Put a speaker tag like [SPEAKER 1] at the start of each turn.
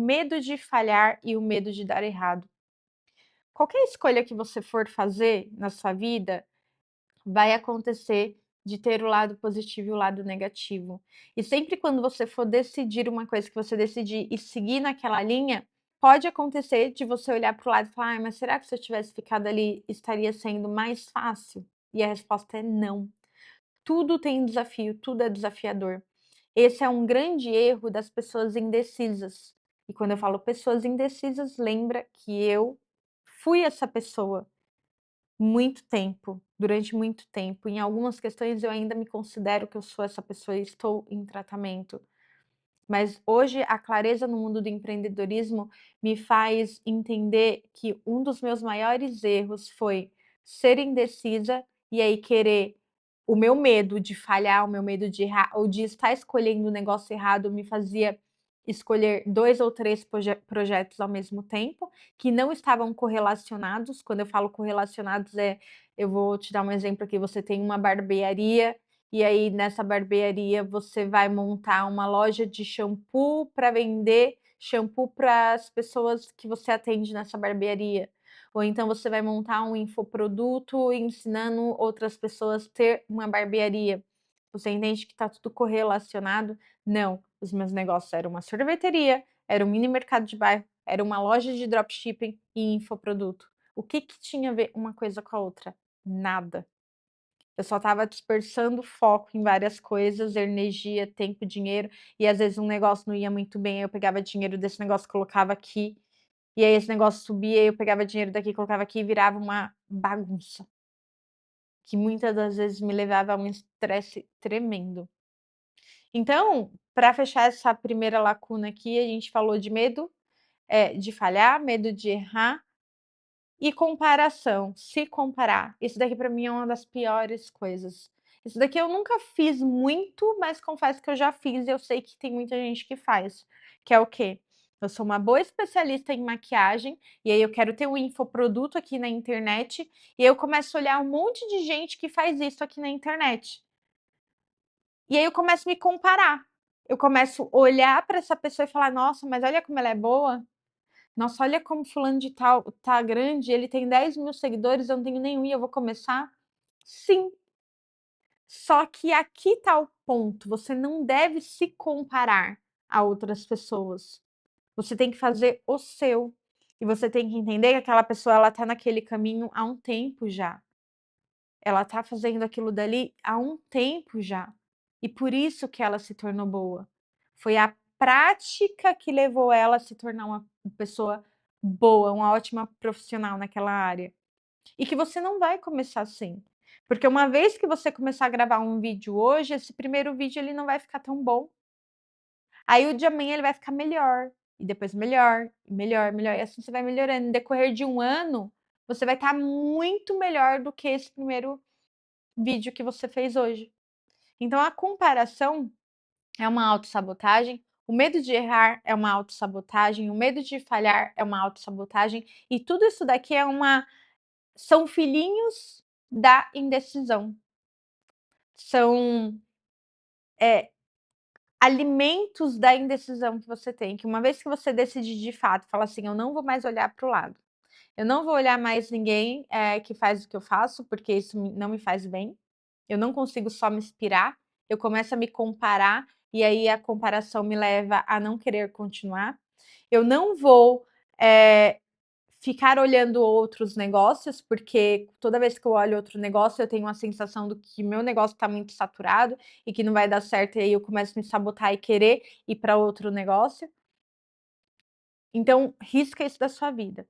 [SPEAKER 1] medo de falhar e o medo de dar errado. Qualquer escolha que você for fazer na sua vida, vai acontecer de ter o lado positivo e o lado negativo. E sempre quando você for decidir uma coisa que você decidir e seguir naquela linha, pode acontecer de você olhar para o lado e falar: mas será que se eu tivesse ficado ali estaria sendo mais fácil? E a resposta é não. Tudo tem desafio, tudo é desafiador. Esse é um grande erro das pessoas indecisas. E quando eu falo pessoas indecisas, lembra que eu fui essa pessoa muito tempo, durante muito tempo. Em algumas questões eu ainda me considero que eu sou essa pessoa e estou em tratamento. Mas hoje a clareza no mundo do empreendedorismo me faz entender que um dos meus maiores erros foi ser indecisa e aí querer o meu medo de falhar, o meu medo de errar ou de estar escolhendo o negócio errado me fazia escolher 2 ou 3 projetos ao mesmo tempo, que não estavam correlacionados. Quando eu falo correlacionados, eu vou te dar um exemplo aqui, você tem uma barbearia, e aí nessa barbearia você vai montar uma loja de shampoo para vender shampoo para as pessoas que você atende nessa barbearia. Ou então você vai montar um infoproduto ensinando outras pessoas a ter uma barbearia. Você entende que está tudo correlacionado? Não, os meus negócios eram uma sorveteria, era um mini mercado de bairro, era uma loja de dropshipping e infoproduto. O que que tinha a ver uma coisa com a outra? Nada. Eu só estava dispersando foco em várias coisas, energia, tempo, dinheiro, e às vezes um negócio não ia muito bem, aí eu pegava dinheiro desse negócio, colocava aqui, e aí esse negócio subia, eu pegava dinheiro daqui, colocava aqui e virava uma bagunça, que muitas das vezes me levava a um estresse tremendo. Então, para fechar essa primeira lacuna aqui, a gente falou de medo, de falhar, medo de errar e comparação, se comparar. Isso daqui para mim é uma das piores coisas. Isso daqui eu nunca fiz muito, mas confesso que eu já fiz e eu sei que tem muita gente que faz, que é o quê? Eu sou uma boa especialista em maquiagem e aí eu quero ter um infoproduto aqui na internet e aí eu começo a olhar um monte de gente que faz isso aqui na internet. E aí eu começo a me comparar. Eu começo a olhar para essa pessoa e falar: "Nossa, mas olha como ela é boa. Nossa, olha como fulano de tal tá grande, ele tem 10.000 seguidores, eu não tenho nenhum e eu vou começar?" Sim, só que aqui tá o ponto, você não deve se comparar a outras pessoas. Você tem que fazer o seu. E você tem que entender que aquela pessoa, ela tá naquele caminho há um tempo já. Ela tá fazendo aquilo dali há um tempo já. E por isso que ela se tornou boa. Foi a prática que levou ela a se tornar uma pessoa boa, uma ótima profissional naquela área. E que você não vai começar assim. Porque uma vez que você começar a gravar um vídeo hoje, esse primeiro vídeo ele não vai ficar tão bom. Aí o de amanhã ele vai ficar melhor, e depois melhor, e melhor, melhor, e assim você vai melhorando. No decorrer de um ano, você vai estar muito melhor do que esse primeiro vídeo que você fez hoje. Então a comparação é uma autossabotagem, o medo de errar é uma autossabotagem, o medo de falhar é uma autossabotagem, e tudo isso daqui são filhinhos da indecisão. São, alimentos da indecisão que você tem, que uma vez que você decide de fato, fala assim: "Eu não vou mais olhar para o lado, eu não vou olhar mais ninguém, que faz o que eu faço, porque isso não me faz bem. Eu não consigo só me inspirar, eu começo a me comparar, e aí a comparação me leva a não querer continuar. Eu não vou, ficar olhando outros negócios, porque toda vez que eu olho outro negócio, eu tenho a sensação do que meu negócio está muito saturado e que não vai dar certo, e aí eu começo a me sabotar e querer ir para outro negócio. Então, risca isso da sua vida.